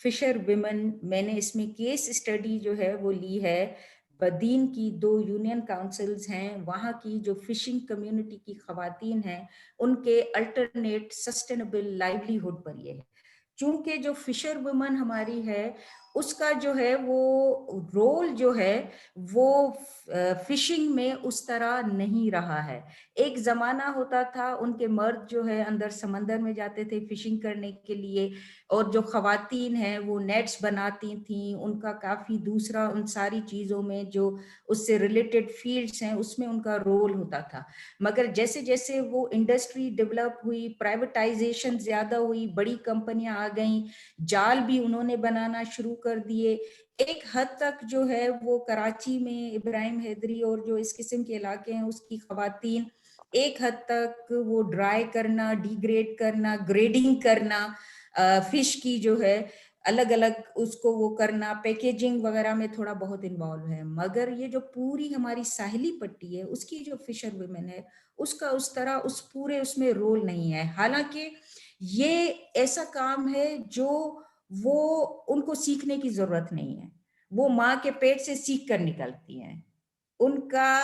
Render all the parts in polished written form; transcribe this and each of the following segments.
فشر ویمن، میں نے اس میں کیس اسٹڈی جو ہے وہ لی ہے بدین کی 2 یونین کاؤنسلز ہیں، وہاں کی جو فشنگ کمیونٹی کی خواتین ہیں ان کے الٹرنیٹ سسٹینیبل لائیولیہڈ پر یہ ہے. چونکہ جو فشر وومن ہماری ہے اس کا جو ہے وہ رول جو ہے وہ فشنگ میں اس طرح نہیں رہا ہے. ایک زمانہ ہوتا تھا ان کے مرد جو ہے اندر سمندر میں جاتے تھے فشنگ کرنے کے لیے، اور جو خواتین ہیں وہ نیٹس بناتی تھیں، ان کا کافی دوسرا ان ساری چیزوں میں جو اس سے ریلیٹڈ فیلڈز ہیں اس میں ان کا رول ہوتا تھا. مگر جیسے جیسے وہ انڈسٹری ڈیولپ ہوئی، پرائیویٹائزیشن زیادہ ہوئی، بڑی کمپنیاں آ گئیں، جال بھی انہوں نے بنانا شروع کر دیے. ایک حد تک جو ہے وہ کراچی میں ابراہیم حیدری اور جو اس قسم کے علاقے ہیں اس کی خواتین ایک حد تک وہ ڈرائی کرنا، ڈی گریڈ کرنا، گریڈنگ کرنا فش کی جو ہے الگ الگ اس کو وہ کرنا، پیکیجنگ وغیرہ میں تھوڑا بہت انوالو ہے. مگر یہ جو پوری ہماری ساحلی پٹی ہے اس کی جو فشر ویمن ہے اس کا اس طرح اس پورے اس میں رول نہیں ہے. حالانکہ یہ ایسا کام ہے جو وہ ان کو سیکھنے کی ضرورت نہیں ہے، وہ ماں کے پیٹ سے سیکھ کر نکلتی ہیں، ان کا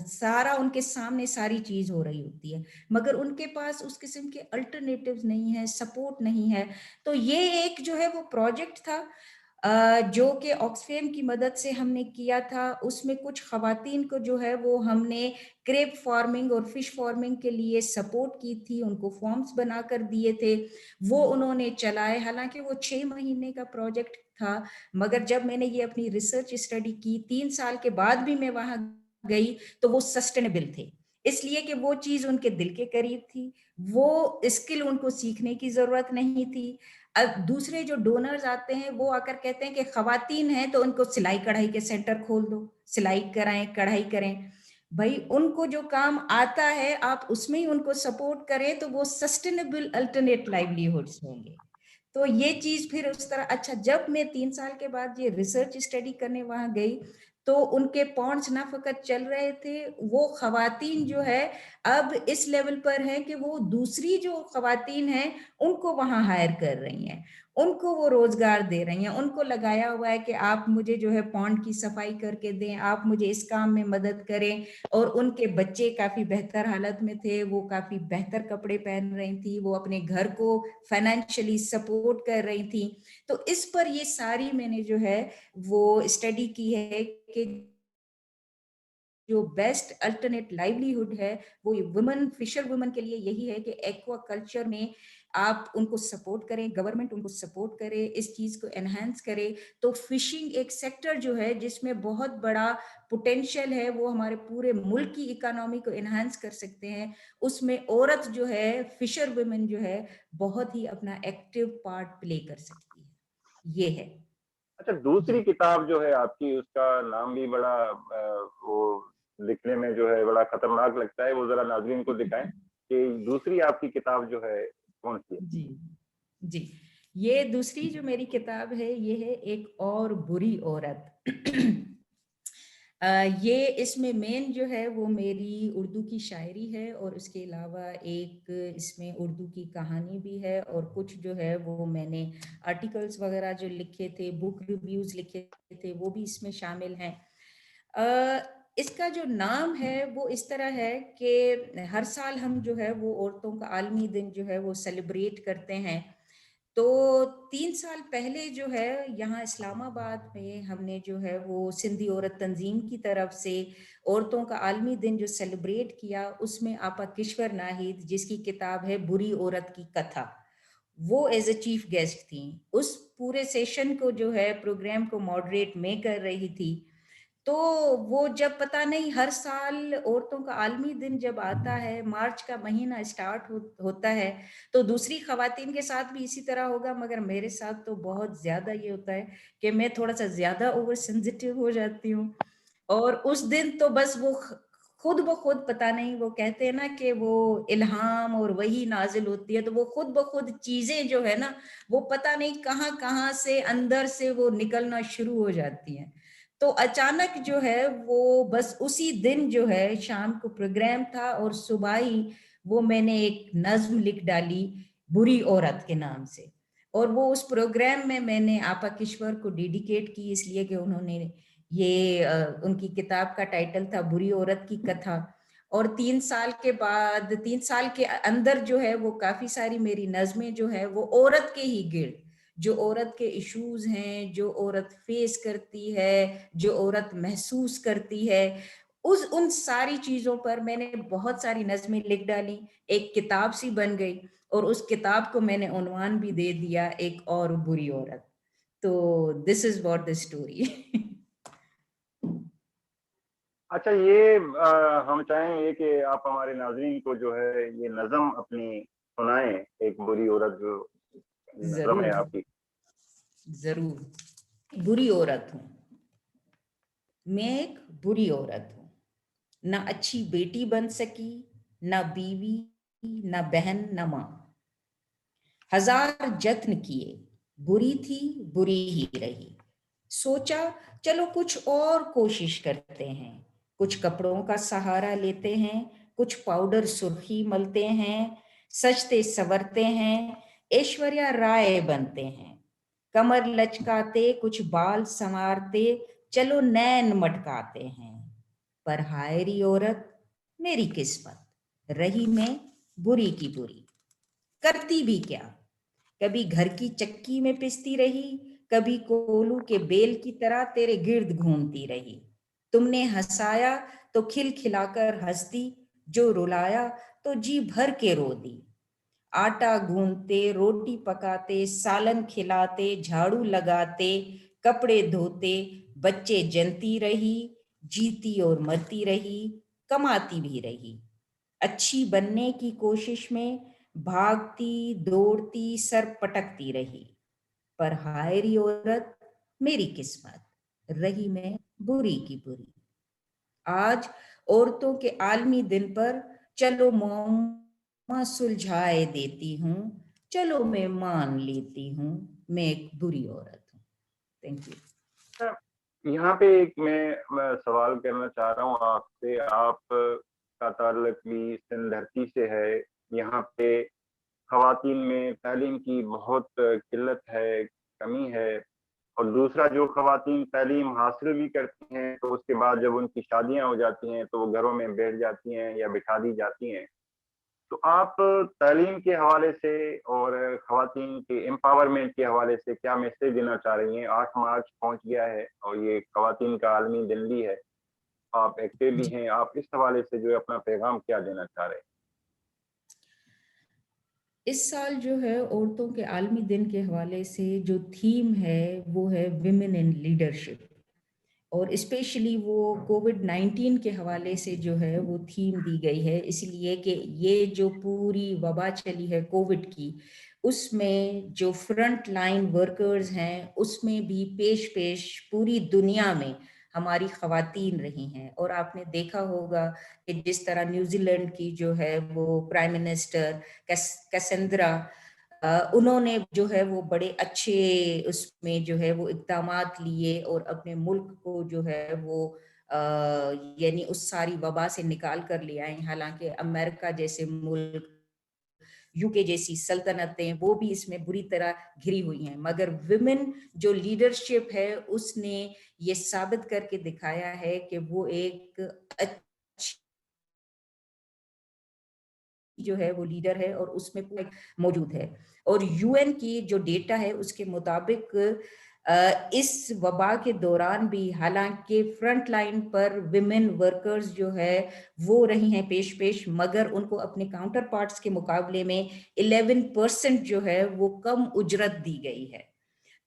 سارا ان کے سامنے ساری چیز ہو رہی ہوتی ہے، مگر ان کے پاس اس قسم کے الٹرنیٹیوز نہیں ہے، سپورٹ نہیں ہے. تو یہ ایک جو ہے وہ پروجیکٹ تھا جو کہ آکسفیم کی مدد سے ہم نے کیا تھا. اس میں کچھ خواتین کو جو ہے وہ ہم نے کریپ فارمنگ اور فش فارمنگ کے لیے سپورٹ کی تھی، ان کو فارمز بنا کر دیے تھے، وہ انہوں نے چلائے. حالانکہ وہ 6 مہینے کا پروجیکٹ تھا، مگر جب میں نے یہ اپنی ریسرچ اسٹڈی کی 3 سال کے بعد بھی میں وہاں گئی تو وہ سسٹینیبل تھے، اس لیے کہ وہ چیز ان کے دل کے قریب تھی، وہ اسکل ان کو سیکھنے کی ضرورت نہیں تھی. اب دوسرے جو ڈونرز آتے ہیں وہ آ کر کہتے ہیں کہ خواتین ہیں تو ان کو سلائی کڑھائی کے سینٹر کھول دو، سلائی کرائیں، کڑھائی کریں. بھائی ان کو جو کام آتا ہے آپ اس میں ہی ان کو سپورٹ کریں تو وہ سسٹینیبل الٹرنیٹ لائیولیہڈز ہوں گے. تو یہ چیز پھر اس طرح. اچھا جب میں 3 سال کے بعد یہ ریسرچ اسٹڈی کرنے وہاں گئی تو ان کے پونڈز نہ فقط چل رہے تھے، وہ خواتین جو ہے اب اس لیول پر ہیں کہ وہ دوسری جو خواتین ہیں ان کو وہاں ہائر کر رہی ہیں، ان کو وہ روزگار دے رہی ہیں، ان کو لگایا ہوا ہے کہ آپ مجھے جو ہے پونڈ کی صفائی کر کے دیں، آپ مجھے اس کام میں مدد کریں. اور ان کے بچے کافی بہتر حالت میں تھے، وہ کافی بہتر کپڑے پہن رہی تھی، وہ اپنے گھر کو فائنینشلی سپورٹ کر رہی تھی. تو اس پر یہ ساری میں نے جو ہے وہ اسٹڈی کی ہے کہ جو بیسٹ الٹرنیٹ لائیولیہڈ ہے وہ وومن فشر وومن کے لیے یہی ہے کہ ایکوا کلچر میں آپ ان کو سپورٹ کریں، گورنمنٹ ان کو سپورٹ کرے، اس چیز کو انہینس کرے. تو فشنگ ایک سیکٹر جو ہے جس میں بہت بڑا پوٹینشیل ہے، وہ ہمارے پورے ملک کی اکانومی کو انہینس کر سکتے ہیں. اس میں عورت جو ہے فشر وومن جو ہے بہت ہی اپنا ایکٹیو پارٹ پلے کر سکتی ہے. یہ ہے. اچھا جی دوسری کتاب جو ہے آپ کی، اس کا نام بھی بڑا وہ لکھنے میں جو ہے بڑا خطرناک لگتا ہے، وہ ذرا ناظرین کو دکھائیں کہ دوسری آپ کی کتاب جو ہے کون سی ہے؟ جی جی یہ دوسری جو میری کتاب ہے یہ ہے ایک اور بری عورت. یہ اس میں مین جو ہے وہ میری اردو کی شاعری ہے، اور اس کے علاوہ ایک اس میں اردو کی کہانی بھی ہے، اور کچھ جو ہے وہ میں نے آرٹیکلز وغیرہ جو لکھے تھے، بک ریویوز لکھے تھے، وہ بھی اس میں شامل ہیں. اس کا جو نام ہے وہ اس طرح ہے کہ ہر سال ہم جو ہے وہ عورتوں کا عالمی دن جو ہے وہ سیلیبریٹ کرتے ہیں. تو 3 سال پہلے جو ہے یہاں اسلام آباد میں ہم نے جو ہے وہ سندھی عورت تنظیم کی طرف سے عورتوں کا عالمی دن جو سیلیبریٹ کیا، اس میں آپا کشور ناہید جس کی کتاب ہے بری عورت کی کتھا، وہ ایز اے چیف گیسٹ تھیں. اس پورے سیشن کو جو ہے پروگرام کو ماڈریٹ میں کر رہی تھی. تو وہ جب پتہ نہیں ہر سال عورتوں کا عالمی دن جب آتا ہے، مارچ کا مہینہ اسٹارٹ ہوتا ہے، تو دوسری خواتین کے ساتھ بھی اسی طرح ہوگا، مگر میرے ساتھ تو بہت زیادہ یہ ہوتا ہے کہ میں تھوڑا سا زیادہ اوور سینسیٹیو ہو جاتی ہوں. اور اس دن تو بس وہ خود بخود پتہ نہیں، وہ کہتے ہیں نا کہ وہ الہام اور وہی نازل ہوتی ہے، تو وہ خود بخود چیزیں جو ہے نا وہ پتہ نہیں کہاں کہاں سے اندر سے وہ نکلنا شروع ہو جاتی ہیں. تو اچانک جو ہے وہ بس اسی دن جو ہے شام کو پروگرام تھا، اور صبح ہی وہ میں نے ایک نظم لکھ ڈالی بری عورت کے نام سے. اور وہ اس پروگرام میں میں نے آپا کشور کو ڈیڈیکیٹ کی، اس لیے کہ انہوں نے یہ ان کی کتاب کا ٹائٹل تھا بری عورت کی کتھا. اور 3 سال کے بعد، 3 سال کے اندر جو ہے وہ کافی ساری میری نظمیں جو ہے وہ عورت کے ہی گرد، جو عورت کے ایشوز ہیں، جو عورت فیس کرتی ہے، جو عورت محسوس کرتی ہے، ان ساری چیزوں پر میں نے بہت ساری نظمیں لکھ ڈالی. ایک کتاب سی بن گئی، اور اس کتاب کو میں نے عنوان بھی دے دیا ایک اور بری عورت. تو دس از واٹ دا اسٹوری. اچھا، یہ ہم چاہیں گے کہ آپ ہمارے ناظرین کو جو ہے یہ نظم اپنی سنائیں، ایک بری عورت جو نظم ہے ضرور آپ کی. ضرور. بری عورت ہوں میں، ایک بری عورت ہوں، نہ اچھی بیٹی بن سکی، نہ بیوی، نہ بہن، نہ ماں. 1000 جتن کیے، بری تھی بری ہی رہی. سوچا چلو کچھ اور کوشش کرتے ہیں، کچھ کپڑوں کا سہارا لیتے ہیں، کچھ پاؤڈر سرخی ملتے ہیں، سجتے سورتے ہیں، ایشوریا رائے بنتے ہیں. کمر لچکاتے، کچھ بال سنوارتے، چلو نین مٹکاتے ہیں. پر ہائری عورت میری قسمت، رہی میں بری کی بری. کرتی بھی کیا، کبھی گھر کی چکی میں پستی رہی، کبھی کولو کے بیل کی طرح تیرے گرد گھومتی رہی. تم نے ہنسایا تو کھل کھلا کر ہنستی، جو رلایا تو جی بھر کے رو دی. آٹا گوندتے، روٹی پکاتے، سالن کھلاتے، جھاڑو لگاتے، کپڑے دھوتے، بچے جنتی رہی، جیتی اور مرتی رہی، کماتی بھی رہی. اچھی بننے کی کوشش میں بھاگتی دوڑتی سر پٹکتی رہی. پر ہائری عورت میری قسمت، رہی میں بری کی بری. آج عورتوں کے عالمی دن پر چلو معمہ سلجھائے دیتی ہوں، چلو میں مان لیتی ہوں میں ایک بری عورت ہوں. Thank you. یہاں پہ ایک میں سوال کرنا چاہ رہا ہوں آپ سے. آپ کا تعلق بھی سندھ دھرتی سے ہے. یہاں پہ خواتین میں تعلیم کی بہت قلت ہے، کمی ہے. اور دوسرا، جو خواتین تعلیم حاصل بھی کرتی ہیں تو اس کے بعد جب ان کی شادیاں ہو جاتی ہیں تو وہ گھروں میں بیٹھ جاتی ہیں یا بٹھا دی جاتی ہیں. تو آپ تعلیم کے حوالے سے اور خواتین کے امپاورمنٹ کے حوالے سے کیا میسج دینا چاہ رہی ہیں؟ 8 مارچ پہنچ گیا ہے اور یہ خواتین کا عالمی دن بھی ہے، آپ ایکٹیو بھی ہیں. آپ اس حوالے سے جو ہے اپنا پیغام کیا دینا چاہ رہے ہیں؟ اس سال جو ہے عورتوں کے عالمی دن کے حوالے سے جو تھیم ہے وہ ہے ویمن ان لیڈرشپ. اور اسپیشلی وہ کووڈ-19 کے حوالے سے جو ہے وہ تھیم دی گئی ہے، اس لیے کہ یہ جو پوری وبا چلی ہے کووڈ کی، اس میں جو فرنٹ لائن ورکرز ہیں اس میں بھی پیش پوری دنیا میں ہماری خواتین رہی ہیں. اور آپ نے دیکھا ہوگا کہ جس طرح نیوزی لینڈ کی جو ہے وہ پرائم منسٹر کیسندرا، انہوں نے جو ہے وہ بڑے اچھے اس میں جو ہے وہ اقدامات لیے اور اپنے ملک کو جو ہے وہ یعنی اس ساری وبا سے نکال کر لے آئے. حالانکہ امریکہ جیسے ملک، یو کے جیسی سلطنتیں، وہ بھی اس میں بری طرح گھری ہوئی ہیں، مگر ویمن جو لیڈرشپ ہے اس نے یہ ثابت کر کے دکھایا ہے کہ وہ ایک اچھی جو ہے وہ لیڈر ہے اور اس میں موجود ہے. اور یو این کی جو ڈیٹا ہے اس کے مطابق اس وبا کے دوران بھی حالانکہ فرنٹ لائن پر ویمن ورکرز جو ہے وہ رہی ہیں پیش، مگر ان کو اپنے کاؤنٹر پارٹس کے مقابلے میں 11% جو ہے وہ کم اجرت دی گئی ہے.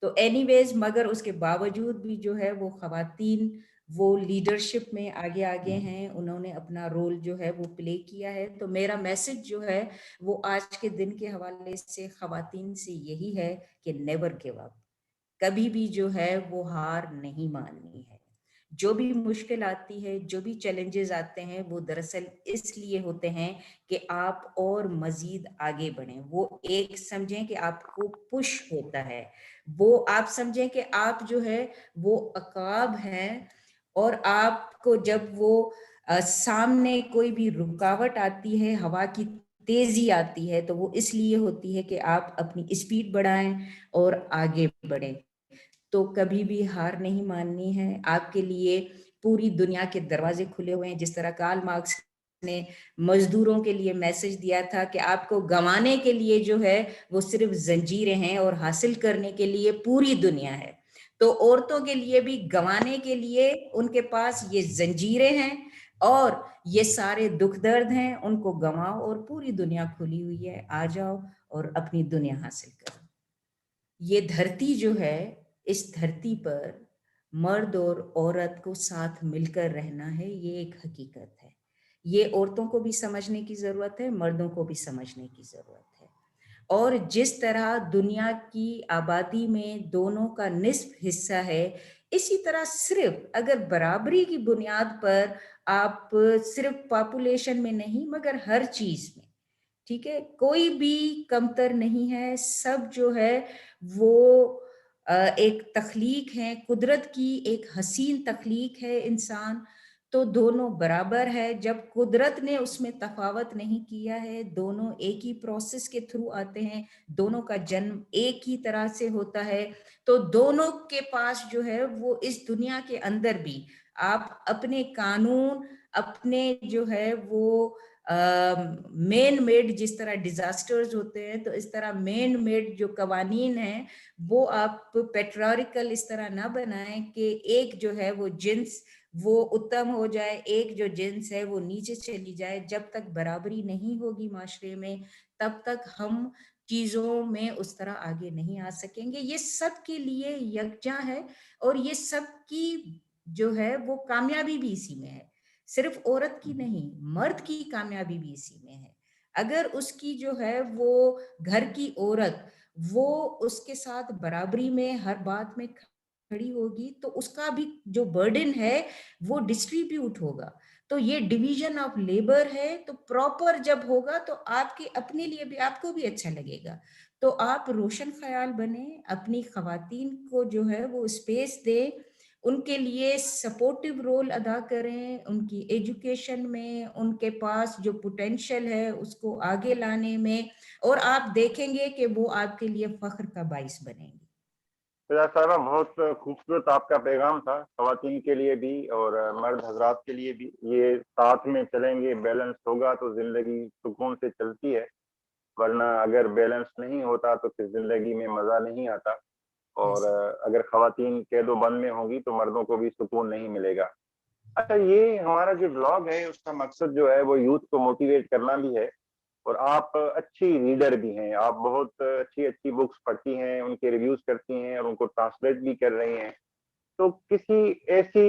تو اینی ویز، مگر اس کے باوجود بھی جو ہے وہ خواتین وہ لیڈرشپ میں آگے ہیں، انہوں نے اپنا رول جو ہے وہ پلے کیا ہے. تو میرا میسج جو ہے وہ آج کے دن کے حوالے سے خواتین سے یہی ہے کہ نیور گیو اپ، کبھی بھی جو ہے وہ ہار نہیں ماننی ہے. جو بھی مشکل آتی ہے، جو بھی چیلنجز آتے ہیں، وہ دراصل اس لیے ہوتے ہیں کہ آپ اور مزید آگے بڑھیں. وہ ایک سمجھیں کہ آپ کو پش ہوتا ہے، وہ آپ سمجھیں کہ آپ جو ہے وہ عقاب ہیں، اور آپ کو جب وہ سامنے کوئی بھی رکاوٹ آتی ہے، ہوا کی تیزی آتی ہے تو وہ اس لیے ہوتی ہے کہ آپ اپنی اسپیڈ بڑھائیں اور آگے بڑھیں. تو کبھی بھی ہار نہیں ماننی ہے. آپ کے لیے پوری دنیا کے دروازے کھلے ہوئے ہیں. جس طرح کارل مارکس نے مزدوروں کے لیے میسج دیا تھا کہ آپ کو گنوانے کے لیے جو ہے وہ صرف زنجیریں ہیں اور حاصل کرنے کے لیے پوری دنیا ہے. تو عورتوں کے لیے بھی گنوانے کے لیے ان کے پاس یہ زنجیریں ہیں اور یہ سارے دکھ درد ہیں. ان کو گنواؤ اور پوری دنیا کھلی ہوئی ہے. آ جاؤ اور اپنی دنیا حاصل کرو. یہ دھرتی جو ہے، اس دھرتی پر مرد اور عورت کو ساتھ مل کر رہنا ہے. یہ ایک حقیقت ہے. یہ عورتوں کو بھی سمجھنے کی ضرورت ہے، مردوں کو بھی سمجھنے کی ضرورت ہے. اور جس طرح دنیا کی آبادی میں دونوں کا نصف حصہ ہے، اسی طرح صرف اگر برابری کی بنیاد پر آپ صرف پاپولیشن میں نہیں مگر ہر چیز میں، ٹھیک ہے، کوئی بھی کمتر نہیں ہے. سب جو ہے وہ ایک تخلیق ہے، قدرت کی ایک حسین تخلیق ہے انسان. تو دونوں برابر ہے. جب قدرت نے اس میں تفاوت نہیں کیا ہے، دونوں ایک ہی پروسیس کے تھرو آتے ہیں، دونوں کا جنم ایک ہی طرح سے ہوتا ہے. تو دونوں کے پاس جو ہے وہ اس دنیا کے اندر بھی آپ اپنے قانون، اپنے جو ہے وہ مین میڈ، جس طرح ڈیزاسٹرز ہوتے ہیں تو اس طرح مین میڈ جو قوانین ہیں وہ آپ پیٹریارکل اس طرح نہ بنائیں کہ ایک جو ہے وہ جنس وہ اتم ہو جائے، ایک جو جنس ہے وہ نیچے چلی جائے. جب تک برابری نہیں ہوگی معاشرے میں تب تک ہم چیزوں میں اس طرح آگے نہیں آ سکیں گے. یہ سب کے لیے یکجا ہے اور یہ سب کی جو ہے وہ کامیابی بھی اسی میں ہے. صرف عورت کی نہیں، مرد کی کامیابی بھی اسی میں ہے. اگر اس کی جو ہے وہ گھر کی عورت وہ اس کے ساتھ برابری میں ہر بات میں کھڑی ہوگی تو اس کا بھی جو برڈن ہے وہ ڈسٹریبیوٹ ہوگا. تو یہ ڈویژن آف لیبر ہے. تو پراپر جب ہوگا تو آپ کے اپنے لیے بھی، آپ کو بھی اچھا لگے گا. تو آپ روشن خیال بنیں، اپنی خواتین کو جو ہے وہ اسپیس دیں، ان کے لیے سپورٹیو رول ادا کریں، ان کی ایجوکیشن میں، ان کے پاس جو پوٹینشل ہے اس کو آگے لانے میں، اور آپ دیکھیں گے کہ وہ آپ کے لیے فخر کا باعث بنیں گے. فضا صاحبہ، بہت خوبصورت آپ کا پیغام تھا، خواتین کے لیے بھی اور مرد حضرات کے لیے بھی. یہ ساتھ میں چلیں گے، بیلنس ہوگا تو زندگی سکون سے چلتی ہے، ورنہ اگر بیلنس نہیں ہوتا تو پھر زندگی میں مزہ نہیں آتا. اور اگر خواتین قید و بند میں ہوں گی تو مردوں کو بھی سکون نہیں ملے گا. اچھا، یہ ہمارا جو بلاگ ہے اس کا مقصد جو ہے وہ یوتھ کو موٹیویٹ کرنا بھی ہے. اور آپ اچھی ریڈر بھی ہیں، آپ بہت اچھی اچھی بکس پڑھتی ہیں، ان کے ریویوز کرتی ہیں اور ان کو ٹرانسلیٹ بھی کر رہی ہیں. تو کسی ایسی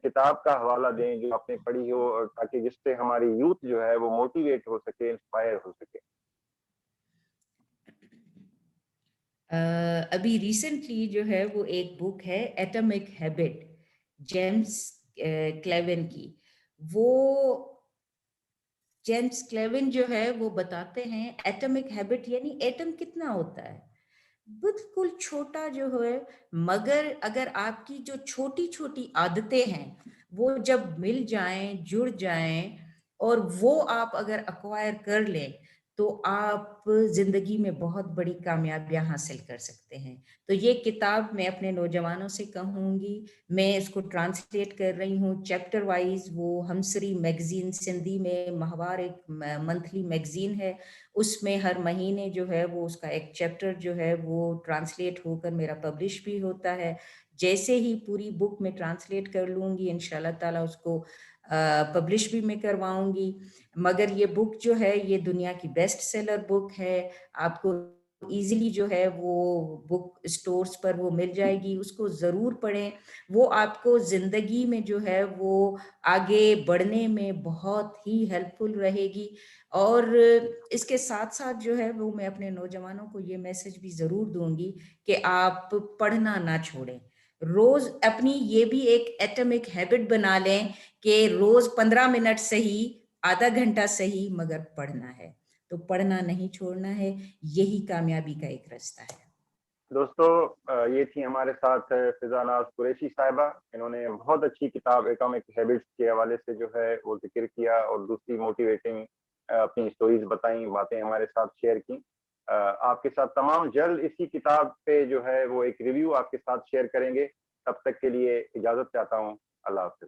کتاب کا حوالہ دیں جو آپ نے پڑھی ہو، اور تاکہ جس سے ہماری یوتھ جو ہے وہ موٹیویٹ ہو سکے، انسپائر ہو سکے. ابھی ریسنٹلی جو ہے وہ ایک بک ہے ایٹمک ہیبٹ، جیمز کلیون کی. وہ جیمز کلیون جو ہے وہ بتاتے ہیں ایٹمک ہیبٹ یعنی ایٹم کتنا ہوتا ہے، بالکل چھوٹا جو ہے، مگر اگر آپ کی جو چھوٹی چھوٹی عادتیں ہیں وہ جب مل جائیں، جڑ جائیں، اور وہ آپ اگر ایکوائر کر لیں تو آپ زندگی میں بہت بڑی کامیابیاں حاصل کر سکتے ہیں. تو یہ کتاب میں اپنے نوجوانوں سے کہوں گی، میں اس کو ٹرانسلیٹ کر رہی ہوں چیپٹر وائز. وہ ہمسری میگزین سندھی میں ماہوار ایک منتھلی میگزین ہے، اس میں ہر مہینے جو ہے وہ اس کا ایک چیپٹر جو ہے وہ ٹرانسلیٹ ہو کر میرا پبلش بھی ہوتا ہے. جیسے ہی پوری بک میں ٹرانسلیٹ کر لوں گی انشاءاللہ تعالیٰ اس کو پبلش بھی میں کرواؤں گی. مگر یہ بک جو ہے یہ دنیا کی بیسٹ سیلر بک ہے. آپ کو ایزیلی جو ہے وہ بک سٹورز پر وہ مل جائے گی، اس کو ضرور پڑھیں. وہ آپ کو زندگی میں جو ہے وہ آگے بڑھنے میں بہت ہی ہیلپ فل رہے گی. اور اس کے ساتھ ساتھ جو ہے وہ میں اپنے نوجوانوں کو یہ میسج بھی ضرور دوں گی کہ آپ پڑھنا نہ چھوڑیں. روز اپنی یہ بھی ایک ایٹمک ہیبٹ بنا لیں کہ روز 15 منٹ صحیح، آدھا گھنٹہ صحیح، مگر پڑھنا ہے. تو پڑھنا نہیں چھوڑنا ہے، یہی کامیابی کا ایک رستہ ہے. دوستو، یہ تھی ہمارے ساتھ فضا ناز قریشی صاحبہ. انہوں نے بہت اچھی کتاب ایٹمک ہیبٹس کے حوالے سے جو ہے وہ ذکر کیا، اور دوسری موٹیویٹنگ اپنی اسٹوریز بتائیں، باتیں ہمارے ساتھ شیئر کی. آپ کے ساتھ تمام جلد اسی کتاب پہ جو ہے وہ ایک ریویو آپ کے ساتھ شیئر کریں گے. تب تک کے لیے اجازت چاہتا ہوں. اللہ حافظ.